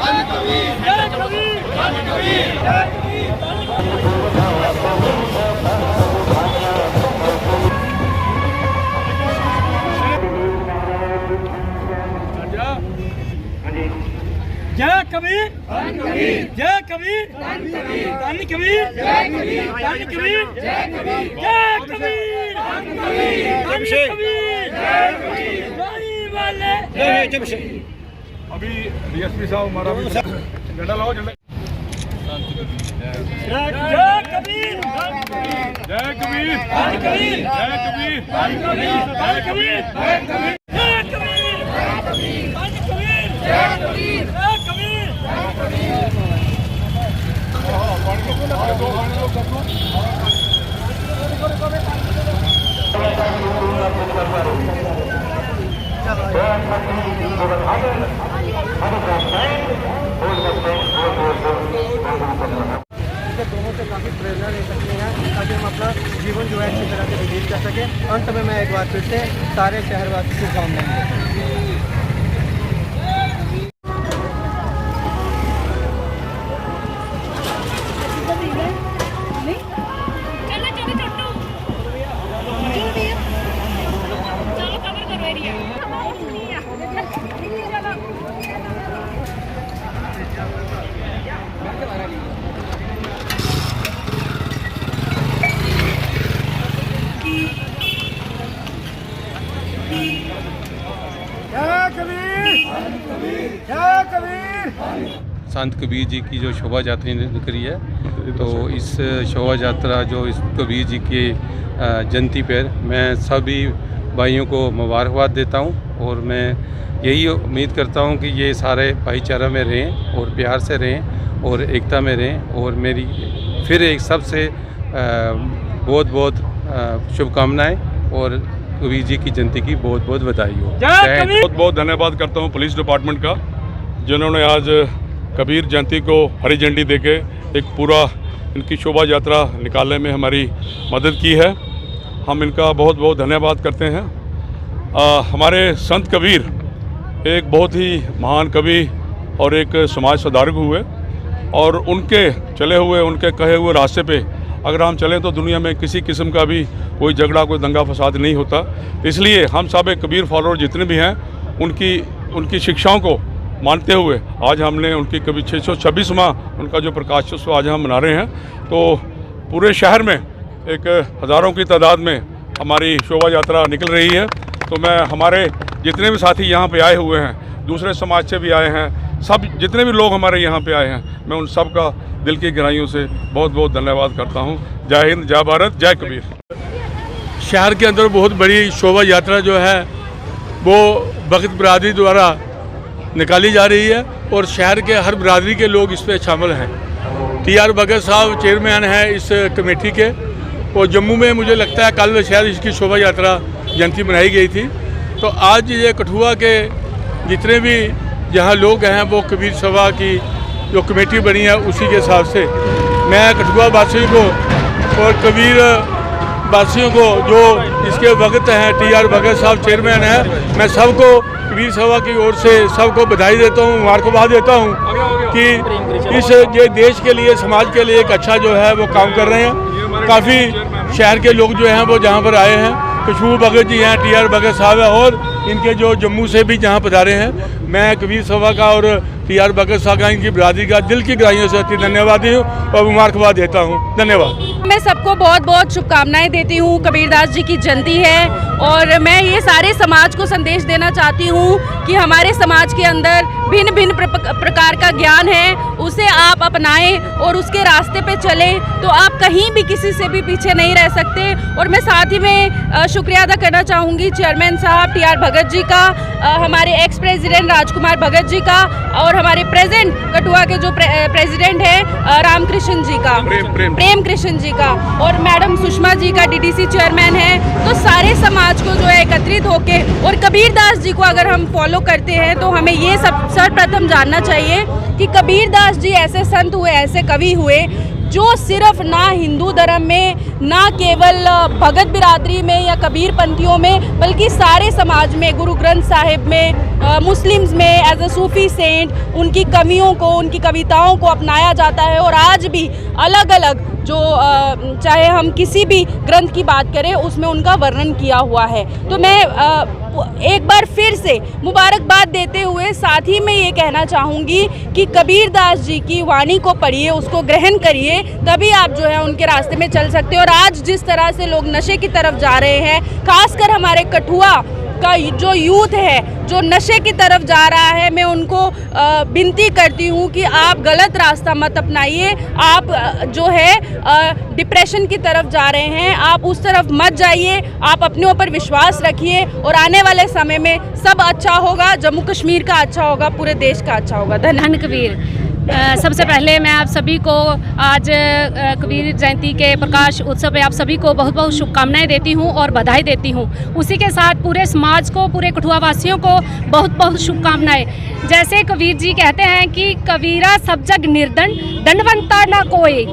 जय कबीर, जय कबीर, धन कबीर, जय कबीर, धन कबीर, जय कबीर, जय कबीर, धन कबीर, जय कबीर, जय वाले, जय कबीर। अभी डीएसपी साहब हमारा झंडा लाओ, झंडा। जय कबीर, जय कबीर, धन कबीर, जय कबीर, धन कबीर, धन कबीर, जय कबीर, जय कबीर, धन कबीर, जय कबीर, जय कबीर। दोनों से काफ़ी प्रेरणा ले सकते हैं ताकि हम अपना जीवन जो है अच्छी तरह से व्यतीत कर सकें। अंत में मैं एक बार फिर से सारे शहरवासी को शुभकामनाएं देता हूं। संत कबीर जी की जो शोभा यात्रा निकली है, तो इस शोभा यात्रा जो इस कबीर जी के जयंती पर मैं सभी भाइयों को मुबारकबाद देता हूं और मैं यही उम्मीद करता हूं कि ये सारे भाईचारा में रहें और प्यार से रहें और एकता में रहें। और मेरी फिर एक सबसे बहुत बहुत शुभकामनाएं और कबीर जी की जयंती की बहुत बहुत बधाई हो। बहुत बहुत धन्यवाद करता हूँ पुलिस डिपार्टमेंट का, जिन्होंने आज कबीर जयंती को हरी झंडी देके एक पूरा इनकी शोभा यात्रा निकालने में हमारी मदद की है। हम इनका बहुत बहुत धन्यवाद करते हैं। हमारे संत कबीर एक बहुत ही महान कवि और एक समाज सुधारक हुए, और उनके चले हुए, उनके कहे हुए रास्ते पे अगर हम चलें तो दुनिया में किसी किस्म का भी कोई झगड़ा, कोई दंगा फसाद नहीं होता। इसलिए हम सब एक कबीर फॉलोअर जितने भी हैं, उनकी शिक्षाओं को मानते हुए आज हमने उनकी कभी 626वां उनका जो प्रकाशोत्सव आज हम मना रहे हैं। तो पूरे शहर में एक हज़ारों की तादाद में हमारी शोभा यात्रा निकल रही है। तो मैं हमारे जितने भी साथी यहाँ पे आए हुए हैं, दूसरे समाज से भी आए हैं, सब जितने भी लोग हमारे यहाँ पे आए हैं, मैं उन सब का दिल की गहराइयों से बहुत बहुत धन्यवाद करता हूँ। जय हिंद, जय भारत, जय कबीर। शहर के अंदर बहुत बड़ी शोभा यात्रा जो है वो भगत बिरादरी द्वारा निकाली जा रही है और शहर के हर बिरादरी के लोग इस पर शामिल हैं। TR भगत साहब चेयरमैन हैं इस कमेटी के, और जम्मू में मुझे लगता है कल शायद इसकी शोभा यात्रा जयंती मनाई गई थी। तो आज ये कठुआ के जितने भी जहाँ लोग हैं वो कबीर सभा की जो कमेटी बनी है उसी के हिसाब से मैं कठुआ वासियों को और कबीर वासियों को जो इसके भगत हैं, TR भगत साहब चेयरमैन हैं, मैं सबको कबीर सभा की ओर से सबको बधाई देता हूँ, मुबारकबाद देता हूँ कि इस ये देश के लिए, समाज के लिए एक अच्छा जो है वो काम कर रहे हैं। काफ़ी शहर के लोग जो हैं वो जहाँ पर आए हैं, खुशबू भगत जी हैं, TR भगत साहब है, और इनके जो जम्मू से भी जहाँ पधारे हैं, मैं कबीर सभा का और TR भगत साहब का, इनकी बिरादरी का दिल की गहराइयों से अति धन्यवादी हूँ और मुबारकबाद देता हूँ। धन्यवाद। मैं सबको बहुत बहुत शुभकामनाएं देती हूँ। कबीरदास जी की जयंती है और मैं ये सारे समाज को संदेश देना चाहती हूँ कि हमारे समाज के अंदर भिन्न भिन्न प्रकार का ज्ञान है, उसे आप अपनाएं और उसके रास्ते पे चलें तो आप कहीं भी किसी से भी पीछे नहीं रह सकते। और मैं साथ ही में शुक्रिया अदा करना चाहूँगी चेयरमैन साहब TR भगत जी का, हमारे एक्स प्रेसिडेंट राजकुमार भगत जी का, और हमारे प्रेजेंट कठुआ के जो प्रेसिडेंट है रामकृष्ण जी का, प्रेम कृष्ण जी का, और मैडम सुषमा जी का DDC चेयरमैन है। तो सारे समाज को जो है एकत्रित होके, और कबीरदास जी को अगर हम फॉलो करते हैं तो हमें ये सब सर्वप्रथम जानना चाहिए कि कबीरदास जी ऐसे संत हुए, ऐसे कवि हुए जो सिर्फ ना हिंदू धर्म में, ना केवल भगत बिरादरी में या कबीर पंथियों में, बल्कि सारे समाज में, गुरु ग्रंथ साहिब में, मुस्लिम्स में एज अ सूफी सेंट उनकी कमियों को, उनकी कविताओं को अपनाया जाता है। और आज भी अलग अलग जो चाहे हम किसी भी ग्रंथ की बात करें उसमें उनका वर्णन किया हुआ है। तो मैं एक बार फिर से मुबारकबाद देते हुए साथ ही मैं ये कहना चाहूँगी कि कबीरदास जी की वाणी को पढ़िए, उसको ग्रहण करिए, तभी आप जो है उनके रास्ते में चल सकते हैं। और आज जिस तरह से लोग नशे की तरफ जा रहे हैं, खासकर हमारे कठुआ का जो यूथ है जो नशे की तरफ जा रहा है, मैं उनको विनती करती हूँ कि आप गलत रास्ता मत अपनाइए। आप जो है डिप्रेशन की तरफ जा रहे हैं, आप उस तरफ मत जाइए। आप अपने ऊपर विश्वास रखिए और आने वाले समय में सब अच्छा होगा। जम्मू कश्मीर का अच्छा होगा, पूरे देश का अच्छा होगा। धन्य कबीर। सबसे पहले मैं आप सभी को आज कबीर जयंती के प्रकाश उत्सव पे आप सभी को बहुत बहुत शुभकामनाएं देती हूं और बधाई देती हूं। उसी के साथ पूरे समाज को, पूरे कठुआ वासियों को बहुत बहुत शुभकामनाएं। जैसे कबीर जी कहते हैं कि कबीरा सब जग निर्धन, धनवंता ना कोई,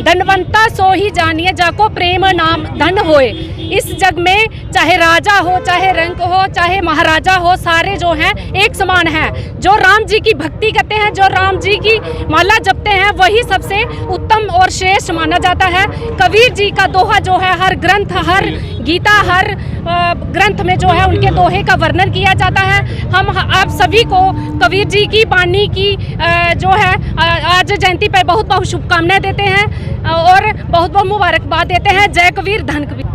धनवंता सो ही जानिए जाको प्रेम नाम धन होए। इस जग में चाहे राजा हो, चाहे रंक हो, चाहे महाराजा हो, सारे जो हैं एक समान हैं। जो राम जी की भक्ति करते हैं, जो राम जी की माला जपते हैं, वही सबसे उत्तम और श्रेष्ठ माना जाता है। कबीर जी का दोहा जो है हर ग्रंथ, हर गीता, हर ग्रंथ में जो है उनके दोहे का वर्णन किया जाता है। हम आप सभी को कबीर जी की वाणी की जो है आज जयंती पर बहुत बहुत शुभकामनाएं देते हैं और बहुत बहुत मुबारकबाद देते हैं। जय कबीर, धन कबीर।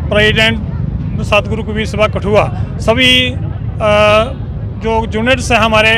प्रेसिडेंट सतगुरु कबीर सभा कठुआ सभी जो यूनिट्स हैं हमारे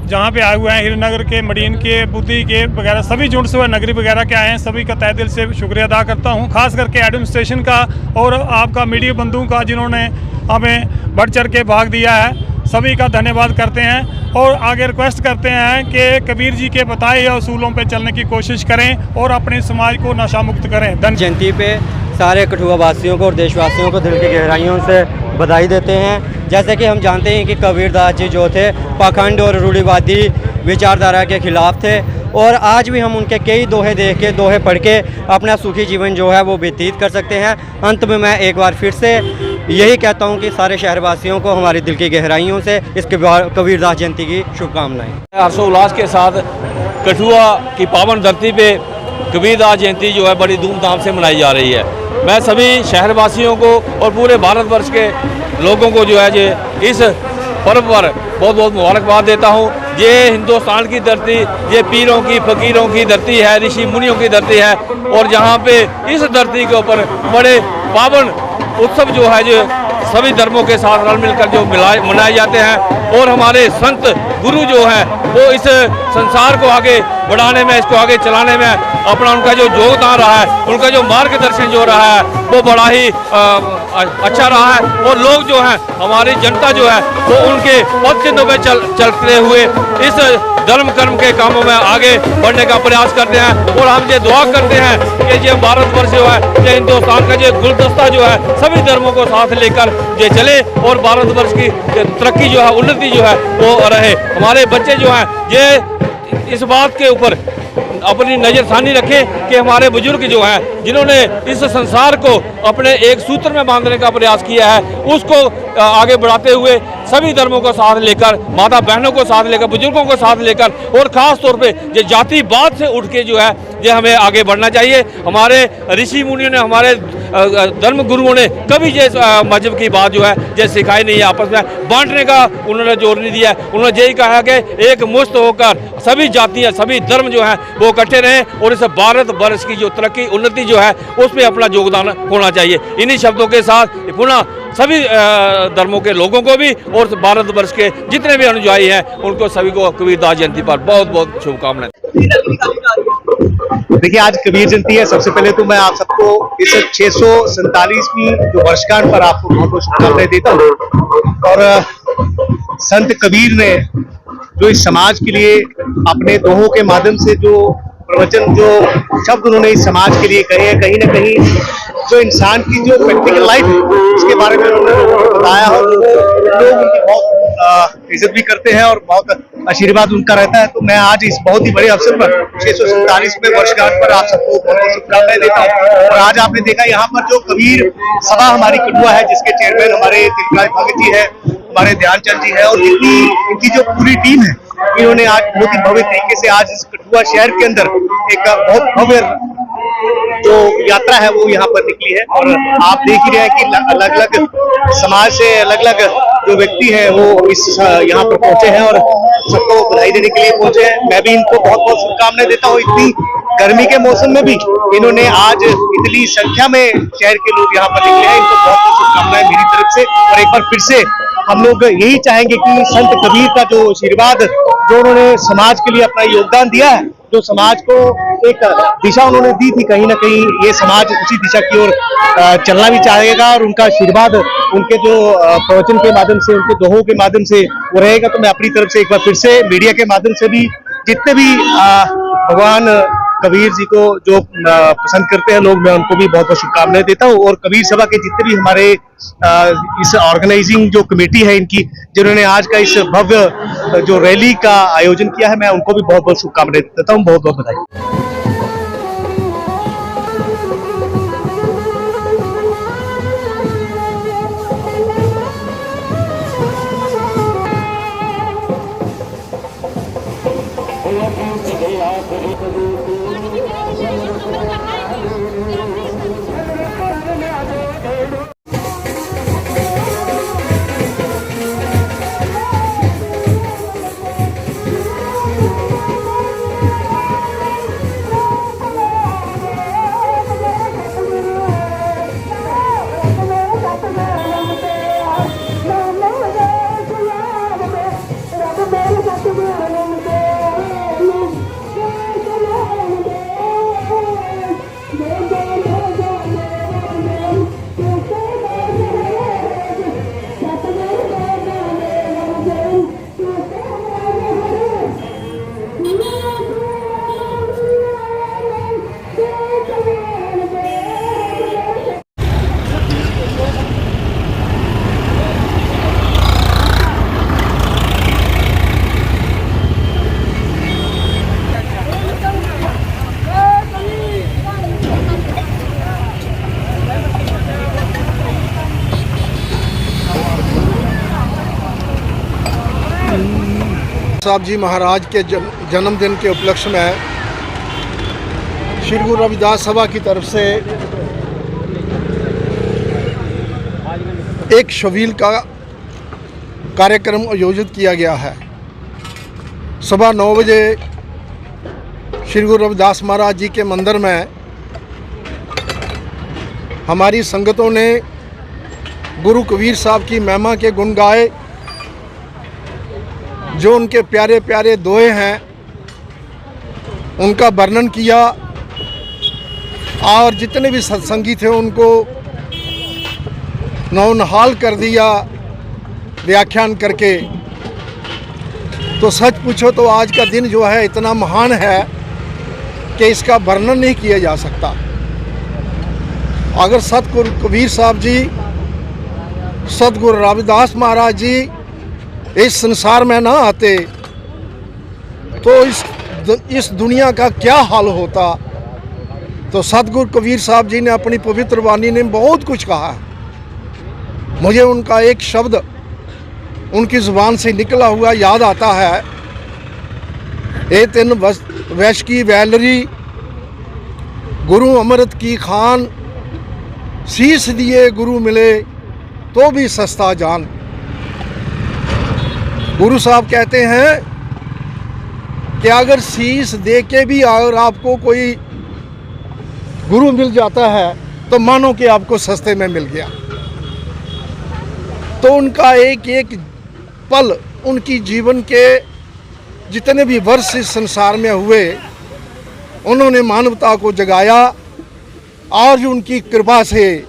जहाँ पे आए हुए हैं, हीरनगर के, मडीन के, बुद्धि के वगैरह सभी यूनिट्स व नगरी वगैरह के आए हैं, सभी का तहे दिल से शुक्रिया अदा करता हूँ। खास करके एडमिनिस्ट्रेशन का और आपका मीडिया बंधुओं का जिन्होंने हमें बढ़ चढ़ के भाग दिया है, सभी का धन्यवाद करते हैं। और आगे रिक्वेस्ट करते हैं कि कबीर जी के बताए हुए असूलों पर चलने की कोशिश करें और अपने समाज को नशा मुक्त करें। जयंती पे सारे कठुआ वासियों को और देशवासियों को दिल की गहराइयों से बधाई देते हैं। जैसे कि हम जानते हैं कि कबीरदास जी जो थे पाखंड और रूढ़िवादी विचारधारा के खिलाफ थे और आज भी हम उनके कई दोहे देख के, दोहे पढ़ के अपना सुखी जीवन जो है वो व्यतीत कर सकते हैं। अंत में मैं एक बार फिर से यही कहता हूं कि सारे शहरवासियों को हमारी दिल की गहराइयों से इस कबीरदास जयंती की शुभकामनाएं। हर्षोल्लास के साथ कठुआ की पावन धरती पे कबीरदास जयंती जो है बड़ी धूमधाम से मनाई जा रही है। मैं सभी शहरवासियों को और पूरे भारतवर्ष के लोगों को जो है ये इस पर्व पर बहुत बहुत मुबारकबाद देता हूँ। ये हिंदुस्तान की धरती, ये पीरों की, फकीरों की धरती है, ऋषि मुनियों की धरती है और जहाँ पे इस धरती के ऊपर बड़े पावन उत्सव जो है जो सभी धर्मों के साथ रल मिलकर जो मनाए जाते हैं और हमारे संत गुरु जो हैं वो इस संसार को आगे बढ़ाने में, इसको आगे चलाने में अपना उनका जो योगदान रहा है, उनका जो मार्गदर्शन जो रहा है वो बड़ा ही अच्छा रहा है। और लोग जो हैं, हमारी जनता जो है वो उनके पथ चिन्हों पर चलते हुए इस धर्म कर्म के कामों में आगे बढ़ने का प्रयास करते हैं। और हम ये दुआ करते हैं कि ये भारतवर्ष जो है, ये हिंदुस्तान का जो गुलदस्ता जो है सभी धर्मों को साथ लेकर ये चले और भारतवर्ष की तरक्की जो है, उन्नति जो है वो रहे। हमारे बच्चे जो हैं ये इस बात के ऊपर अपनी नज़रसानी रखें कि हमारे बुजुर्ग जो हैं जिन्होंने इस संसार को अपने एक सूत्र में बांधने का प्रयास किया है, उसको आगे बढ़ाते हुए सभी धर्मों को साथ लेकर, माता बहनों को साथ लेकर, बुजुर्गों को साथ लेकर और ख़ास तौर पे ये जातिवाद से उठ के जो है ये हमें आगे बढ़ना चाहिए। हमारे ऋषि मुनियों ने, हमारे धर्म गुरुओं ने कभी ये मजहब की बात जो है ये सिखाई नहीं है, आपस में बांटने का उन्होंने जोर नहीं दिया। उन्होंने यही कहा कि एक मुश्त होकर सभी जातियाँ, सभी धर्म जो हैं वो इकट्ठे रहें और इस भारत वर्ष की जो तरक्की, उन्नति जो है उसमें अपना योगदान होना चाहिए। इन्हीं शब्दों के साथ पुनः सभी धर्मों के लोगों को भी और भारतवर्ष के जितने भी अनुयायी हैं उनको सभी को कबीरदास जयंती पर बहुत बहुत शुभकामनाएं। देखिए, आज कबीर जयंती है। सबसे पहले तो मैं आप सबको इस 647वीं जो वर्षगांठ पर आपको बहुत बहुत शुभकामनाएं देता हूँ। और संत कबीर ने जो इस समाज के लिए अपने दोहों के माध्यम से जो प्रवचन, जो शब्द उन्होंने इस समाज के लिए कहे हैं, कहीं ना कहीं जो इंसान की जो प्रैक्टिकल लाइफ है उसके बारे में उन्होंने बताया और लोग उनकी बहुत इज्जत भी करते हैं और बहुत आशीर्वाद उनका रहता है। तो मैं आज इस बहुत ही बड़े अवसर पर 647वें वर्षगांठ पर आप सबको बहुत बहुत शुभकामनाएं देता हूँ। और आज आपने देखा यहाँ पर जो कबीर सभा हमारी कठुआ है, जिसके चेयरमैन हमारे तिलकराज भगत जी है, हमारे ध्यानचंद जी है, और जितनी इनकी जो पूरी टीम है, इन्होंने आज बहुत ही भव्य तरीके से आज इस कठुआ शहर के अंदर एक बहुत भव्य जो यात्रा है वो यहाँ पर निकली है। और आप देख ही रहे हैं कि अलग अलग समाज से अलग अलग जो व्यक्ति है वो इस यहाँ पर पहुंचे हैं और सबको बधाई देने के लिए पहुंचे हैं। मैं भी इनको बहुत बहुत शुभकामनाएं देता हूँ। इतनी गर्मी के मौसम में भी इन्होंने आज इतनी संख्या में शहर के लोग यहाँ पर निकले हैं, इनको बहुत बहुत शुभकामनाएं मेरी तरफ से। और एक बार फिर से हम लोग यही चाहेंगे कि संत कबीर का जो आशीर्वाद, जो उन्होंने समाज के लिए अपना योगदान दिया है, जो समाज को एक दिशा उन्होंने दी थी, कहीं ना कहीं ये समाज उसी दिशा की ओर चलना भी चाहेगा और उनका आशीर्वाद उनके जो प्रवचन के माध्यम से, उनके दोहों के माध्यम से वो रहेगा। तो मैं अपनी तरफ से एक बार फिर से मीडिया के माध्यम से भी जितने भी भगवान कबीर जी को जो पसंद करते हैं लोग, मैं उनको भी बहुत बहुत शुभकामनाएं देता हूँ। और कबीर सभा के जितने भी हमारे इस ऑर्गेनाइजिंग जो कमेटी है इनकी, जिन्होंने आज का इस भव्य जो रैली का आयोजन किया है, मैं उनको भी बहुत बहुत शुभकामनाएं देता हूँ। बहुत बहुत बधाई। साहब जी महाराज के जन्मदिन के उपलक्ष्य में श्री गुरु रविदास सभा की तरफ से एक शबील का कार्यक्रम आयोजित किया गया है। सुबह 9 बजे श्री गुरु रविदास महाराज जी के मंदिर में हमारी संगतों ने गुरु कबीर साहब की महिमा के गुण गाए, जो उनके प्यारे प्यारे दोहे हैं उनका वर्णन किया, और जितने भी सत्संगी थे उनको नौनहाल कर दिया व्याख्यान करके। तो सच पूछो तो आज का दिन जो है इतना महान है कि इसका वर्णन नहीं किया जा सकता। अगर सतगुरु कबीर साहब जी, सतगुरु रविदास महाराज जी इस संसार में ना आते तो इस दुनिया का क्या हाल होता। तो सतगुरु कबीर साहब जी ने अपनी पवित्र वाणी में बहुत कुछ कहा है। मुझे उनका एक शब्द उनकी ज़ुबान से निकला हुआ याद आता है, ए तिन वैश की वैलरी गुरु अमृत की खान, शीश दिए गुरु मिले तो भी सस्ता जान। गुरु साहब कहते हैं कि अगर शीश दे के भी अगर आपको कोई गुरु मिल जाता है तो मानो कि आपको सस्ते में मिल गया। तो उनका एक एक पल, उनकी जीवन के जितने भी वर्ष इस संसार में हुए, उन्होंने मानवता को जगाया, और उनकी कृपा से,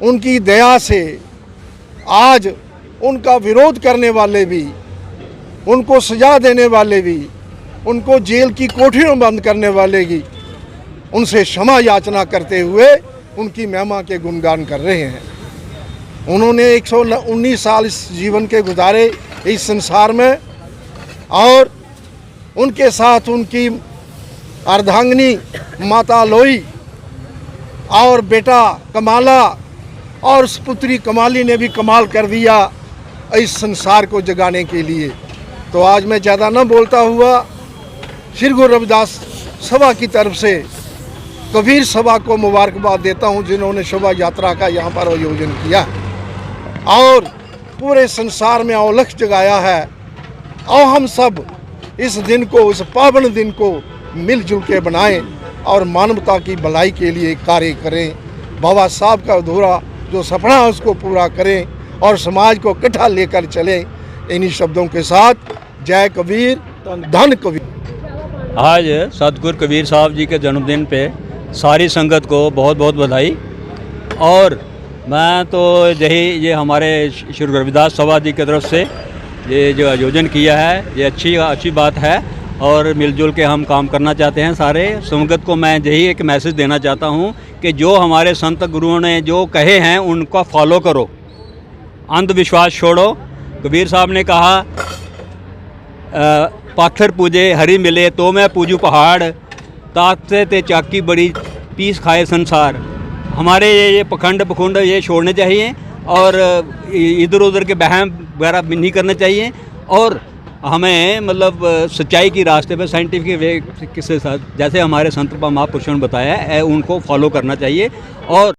उनकी दया से आज उनका विरोध करने वाले भी, उनको सजा देने वाले भी, उनको जेल की कोठरियों बंद करने वाले भी उनसे क्षमा याचना करते हुए उनकी महिमा के गुणगान कर रहे हैं। उन्होंने 119 साल इस जीवन के गुजारे, इस संसार में, और उनके साथ उनकी अर्धांगिनी माता लोई और बेटा कमाला और पुत्री कमाली ने भी कमाल कर दिया इस संसार को जगाने के लिए। तो आज मैं ज़्यादा न बोलता हुआ श्री गुरु रविदास सभा की तरफ से कबीर सभा को मुबारकबाद देता हूं, जिन्होंने शोभा यात्रा का यहाँ पर आयोजन किया और पूरे संसार में औलख जगाया है। और हम सब इस दिन को, इस पावन दिन को मिलजुल के बनाएं और मानवता की भलाई के लिए कार्य करें। बाबा साहब का अधूरा जो सपना है उसको पूरा करें और समाज को इकट्ठा लेकर चलें। इन्हीं शब्दों के साथ जय कबीर, धन कबीर। आज सतगुरु कबीर साहब जी के जन्मदिन पे सारी संगत को बहुत बहुत बधाई। और मैं तो यही ये हमारे श्री रविदास सभा जी की तरफ से ये जो आयोजन किया है ये अच्छी बात है और मिलजुल के हम काम करना चाहते हैं। सारे संगत को मैं यही एक मैसेज देना चाहता हूँ कि जो हमारे संत गुरुओं ने जो कहे हैं उनको फॉलो करो, अंधविश्वास छोड़ो। कबीर साहब ने कहा पाथर पूजे हरि मिले तो मैं पूजू पहाड़, ताकते ते चाकी बड़ी पीस खाए संसार। हमारे ये पखंड ये छोड़ने चाहिए और इधर उधर के बहम वगैरह नहीं करने चाहिए और हमें मतलब सच्चाई की रास्ते पे साइंटिफिक वे के साथ जैसे हमारे संत महापुरुषों ने बताया है उनको फॉलो करना चाहिए। और